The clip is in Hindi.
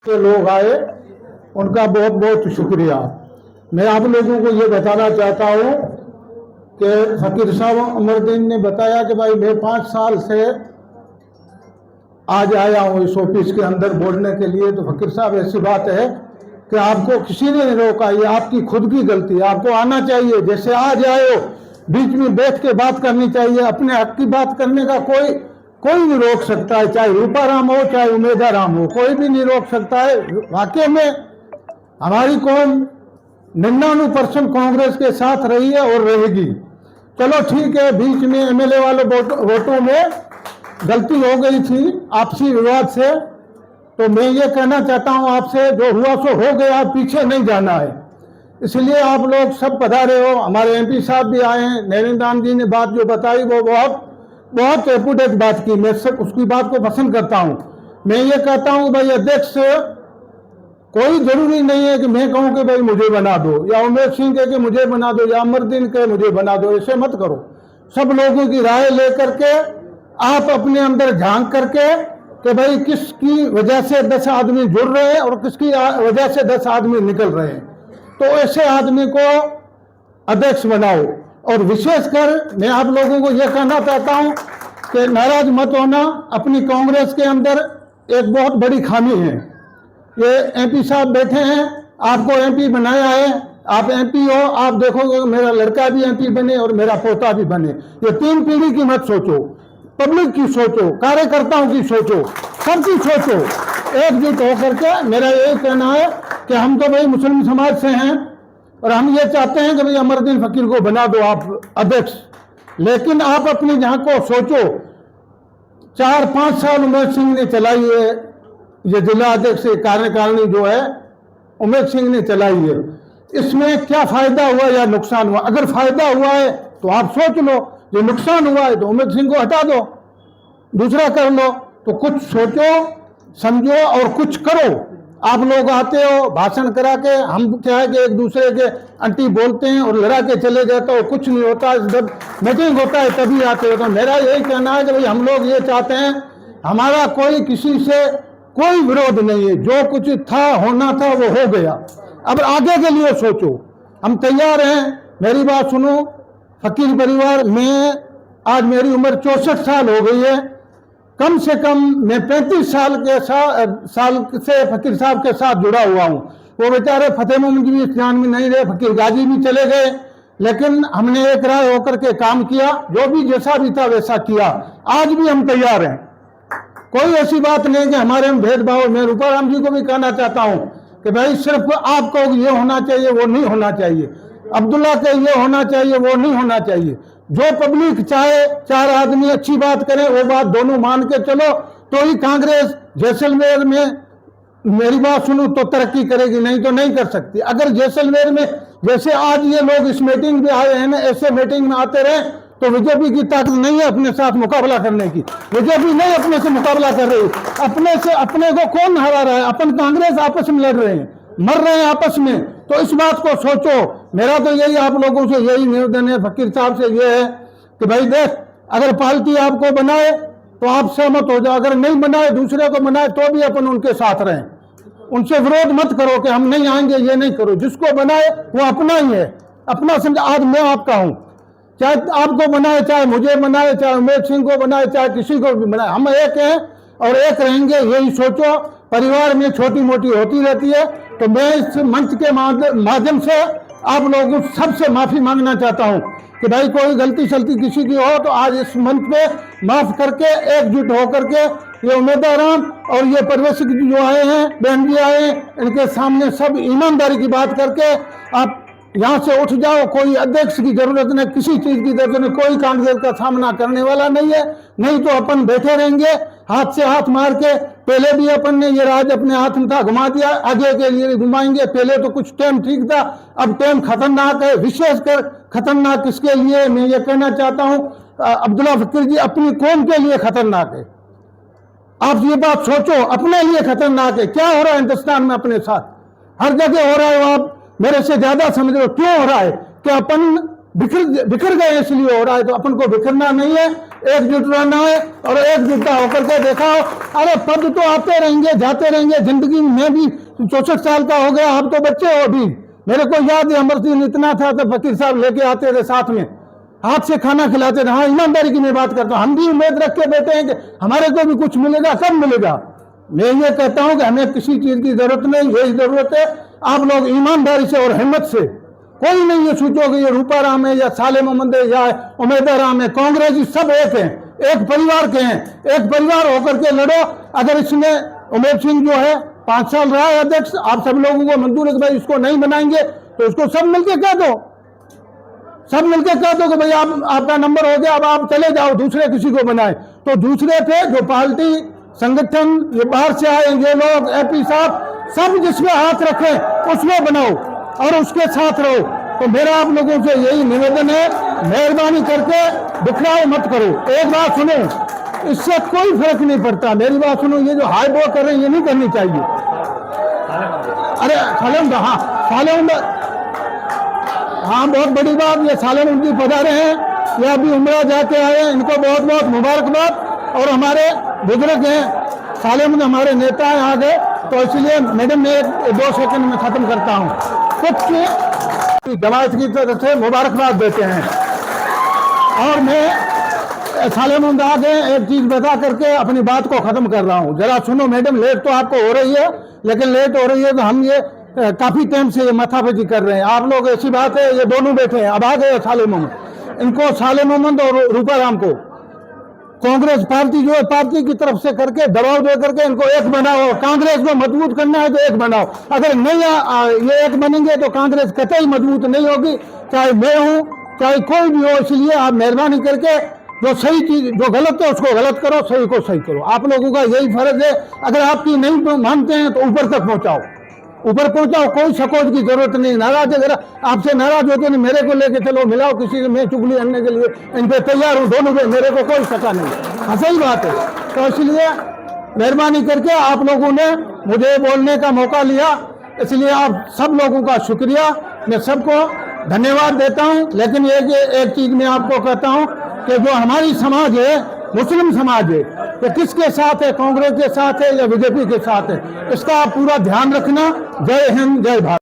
के लोग आए, उनका बहुत बहुत शुक्रिया। मैं आप लोगों को ये बताना चाहता हूँ कि फकीर साहब अमरुद्दीन ने बताया कि भाई मैं 5 साल से आज आया हूँ इस ऑफिस के अंदर बोलने के लिए। तो फकीर साहब ऐसी बात है कि आपको किसी ने नहीं रोका, ये आपकी खुद की गलती है। आपको आना चाहिए, जैसे आज आए हो बीच में बैठ के बात करनी चाहिए। अपने हक की बात करने का कोई नहीं रोक सकता है, चाहे रूपाराम हो चाहे उमेदाराम हो, कोई भी नहीं रोक सकता है। वाकई में हमारी कौम 99% कांग्रेस के साथ रही है और रहेगी। चलो ठीक है, बीच में एमएलए वालों वोटों में गलती हो गई थी आपसी विवाद से। तो मैं ये कहना चाहता हूँ आपसे, जो हुआ सो हो गया, पीछे नहीं जाना है। इसलिए आप लोग सब पधारे हो। हमारे एमपी साहब भी आए हैं। नरेंद्र राम जी ने बात जो बताई वो बहुत एपुडेट बात की। मैं सब उसकी बात को पसंद करता हूं। मैं ये कहता हूं भाई अध्यक्ष कोई जरूरी नहीं है कि मैं कहूं कि भाई मुझे बना दो, या उमेश सिंह कहे कि मुझे बना दो, या अमरुद्दीन कहे मुझे बना दो। ऐसे मत करो। सब लोगों की राय लेकर के आप अपने अंदर झांक करके कि भाई किसकी वजह से 10 आदमी जुड़ रहे हैं और किसकी वजह से 10 आदमी निकल रहे हैं, तो ऐसे आदमी को अध्यक्ष बनाओ। और विशेषकर मैं आप लोगों को यह कहना चाहता हूं कि नाराज मत होना। अपनी कांग्रेस के अंदर एक बहुत बड़ी खामी है। ये एमपी साहब बैठे हैं, आपको एमपी बनाया है, आप एमपी हो। आप देखोगे मेरा लड़का भी एमपी बने और मेरा पोता भी बने। ये 3 पीढ़ी की मत सोचो, पब्लिक की सोचो, कार्यकर्ताओं की सोचो, सबकी सोचो, एकजुट होकर के। मेरा यही कहना है कि हम तो भाई मुस्लिम समाज से हैं और हम ये चाहते हैं कि भाई अमरुद्दीन फकीर को बना दो आप अध्यक्ष। लेकिन आप अपनी जहां को सोचो। 4-5 साल उमेश सिंह ने चलाई है ये जिला अध्यक्ष कार्यकारिणी जो है, उमेश सिंह ने चलाई है। इसमें क्या फायदा हुआ या नुकसान हुआ? अगर फायदा हुआ है तो आप सोच लो, जो नुकसान हुआ है तो उमेश सिंह को हटा दो, दूसरा कर लो। तो कुछ सोचो समझो और कुछ करो। आप लोग आते हो भाषण करा के, हम क्या है कि एक दूसरे के अंटी बोलते हैं और लड़ा के चले जाते हो, कुछ नहीं होता। जब मीटिंग होता है तभी आते हो। तो मेरा यही कहना है कि भाई हम लोग ये चाहते हैं, हमारा कोई किसी से कोई विरोध नहीं है। जो कुछ था होना था वो हो गया। अब आगे के लिए सोचो, हम तैयार हैं। मेरी बात सुनो फकीर परिवार, मैं आज मेरी उम्र 64 साल हो गई है। कम से कम मैं 35 साल से फकीर साहब के साथ जुड़ा हुआ हूँ। वो बेचारे फतेह मोहम्मद जी भी इस जान में नहीं रहे, फकीर गाजी भी चले गए, लेकिन हमने एक राय होकर के काम किया। जो भी जैसा भी था वैसा किया। आज भी हम तैयार हैं। कोई ऐसी बात नहीं कि हमारे में भेदभाव। मैं रूपाराम जी को भी कहना चाहता हूँ कि भाई सिर्फ आप कहो ये होना चाहिए वो नहीं होना चाहिए, अब्दुल्ला के ये होना चाहिए वो नहीं होना चाहिए। जो पब्लिक चाहे 4 आदमी अच्छी बात करें, वो बात दोनों मान के चलो तो ही कांग्रेस जैसलमेर में, मेरी बात सुनो, तो तरक्की करेगी, नहीं तो नहीं कर सकती। अगर जैसलमेर में जैसे आज ये लोग इस मीटिंग में आए हैं ना, ऐसे मीटिंग में आते रहे तो बीजेपी की ताकत नहीं है अपने साथ मुकाबला करने की। बीजेपी नहीं अपने से मुकाबला कर रही। अपने से अपने को कौन हरा रहा है? अपन कांग्रेस आपस में लड़ रहे हैं, मर रहे हैं आपस में। तो इस बात को सोचो। मेरा तो यही आप लोगों से यही निवेदन है, फकीर साहब से ये है कि भाई देख, अगर पार्टी आपको बनाए तो आप सहमत हो जाओ, अगर नहीं बनाए दूसरे को बनाए तो भी अपन उनके साथ रहें। उनसे विरोध मत करो कि हम नहीं आएंगे, ये नहीं करो। जिसको बनाए वो अपना ही है, अपना समझ। आज मैं आपका हूं, चाहे आपको बनाए, चाहे मुझे बनाए, चाहे उमेश सिंह को बनाए, चाहे किसी को भी बनाए, हम एक हैं और एक रहेंगे। यही सोचो। परिवार में छोटी मोटी होती रहती है। तो मैं इस मंच के माध्यम से आप लोगों सबसे माफी मांगना चाहता हूं कि भाई कोई गलती शलती किसी की हो तो आज इस मंच पे माफ करके एकजुट होकर के ये उमेदाराम और ये परवेश जी जो आए हैं, बहन जी आए हैं, इनके सामने सब ईमानदारी की बात करके आप यहाँ से उठ जाओ। कोई अध्यक्ष की जरूरत नहीं, किसी चीज की जरूरत नहीं। कोई कांग्रेस का सामना करने वाला नहीं है। नहीं तो अपन बैठे रहेंगे हाथ से हाथ मार के। पहले भी अपन ने ये राज अपने हाथ में था, घुमा दिया, आगे के लिए घुमाएंगे। पहले तो कुछ टाइम ठीक था, अब टाइम खतरनाक है। विशेषकर खतरनाक किसके लिए मैं ये कहना चाहता हूँ, अब्दुल्ला फकीर जी अपनी कौम के लिए खतरनाक है। आप ये बात सोचो, अपने लिए खतरनाक है। क्या हो रहा है हिंदुस्तान में अपने साथ? हर जगह हो रहा है। आप मेरे से ज्यादा समझ रहे हो क्यों हो रहा है? कि अपन बिखर गए इसलिए हो रहा है। तो अपन को बिखरना नहीं है। एकजुट रहना है और एकजुटता होकर के देखा। अरे पद तो आते रहेंगे जाते रहेंगे, जिंदगी में भी 64 साल का हो गया, आप तो बच्चे हो अभी। मेरे को याद है अमर सिंह इतना था तो फकीर साहब लेके आते थे साथ में, हाथ से खाना खिलाते थे। हाँ, ईमानदारी की मैं बात करता हूँ, हम भी उम्मीद रख के बैठे हैं कि हमारे को भी कुछ मिलेगा, कब मिलेगा। मैं ये कहता हूँ कि हमें किसी चीज की जरूरत नहीं, यही जरूरत है आप लोग ईमानदारी से और हिम्मत से, कोई नहीं ये सोचो कि ये रूपाराम है या साले मोहम्मद है या उमेदराम है, कांग्रेस सब एक हैं, एक परिवार के हैं, एक परिवार होकर के लड़ो। अगर इसमें उमेश सिंह जो है 5 साल रहा है अध्यक्ष, आप सब लोगों को मंजूर है कि भाई इसको नहीं बनाएंगे, तो उसको सब मिलके कह दो, सब मिलके कह दो कि भाई आपका नंबर हो गया, अब आप चले जाओ, दूसरे किसी को बनाए। तो दूसरे थे जो पार्टी संगठन, ये बाहर से आए ये लोग, एपी साहब, सब जिसमें हाथ रखे उसमें बनाओ और उसके साथ रहो। तो मेरा आप लोगों से यही निवेदन है, मेहरबानी करके बिखराव मत करो। एक बात सुनो, इससे कोई फर्क नहीं पड़ता, मेरी बात सुनो, ये जो हाई बो कर रहे हैं ये नहीं करनी चाहिए। अरे सालेम, हाँ सालेम, हाँ बहुत बड़ी बात, ये सालेम उनकी पधारे हैं, ये अभी उम्रा जाके आए हैं, इनको बहुत बहुत मुबारकबाद। और हमारे बुजुर्ग हैं, सालेम हमारे नेता हैं आ गए, तो इसलिए मैडम मैं 2 सेकंड में खत्म करता हूँ। कुछ जमात की तरफ से मुबारकबाद देते हैं। और मैं सालेम आ गए, एक चीज बता करके अपनी बात को खत्म कर रहा हूँ, जरा सुनो मैडम। लेट तो आपको हो रही है, लेकिन लेट हो रही है तो हम ये काफी टाइम से ये माथापची कर रहे हैं। आप लोग, ऐसी बात है ये दोनों बैठे हैं, अब आ गए साले मोहम्मद, इनको साले मोहम्मद और रूपाराम को कांग्रेस पार्टी जो है पार्टी की तरफ से करके दबाव दे करके इनको एक बनाओ। कांग्रेस को मजबूत करना है तो एक बनाओ, अगर नहीं ये एक बनेंगे तो कांग्रेस कतई मजबूत नहीं होगी, चाहे मैं हूं चाहे कोई भी हो। इसलिए आप मेहरबानी करके जो सही चीज, जो गलत है उसको गलत करो, सही को सही करो। आप लोगों का यही फर्ज है, अगर आपकी नहीं मानते हैं तो ऊपर तक पहुंचाओ, ऊपर पहुंचाओ, कोई सकोच की जरूरत नहीं। नाराज अगर आपसे नाराज होते नहीं, मेरे को लेके चलो मिलाओ किसी से, मैं चुगली करने के लिए इन पे तैयार हूँ, दोनों पे मेरे को कोई शका नहीं। हाँ सही बात है। तो इसलिए मेहरबानी करके आप लोगों ने मुझे बोलने का मौका लिया, इसलिए आप सब लोगों का शुक्रिया, मैं सबको धन्यवाद देता हूँ। लेकिन एक चीज मैं आपको कहता हूँ कि जो हमारी समाज है, मुस्लिम समाज है, तो किसके साथ है, कांग्रेस के साथ है या बीजेपी के साथ है, इसका आप पूरा ध्यान रखना। जय हिंद, जय भारत।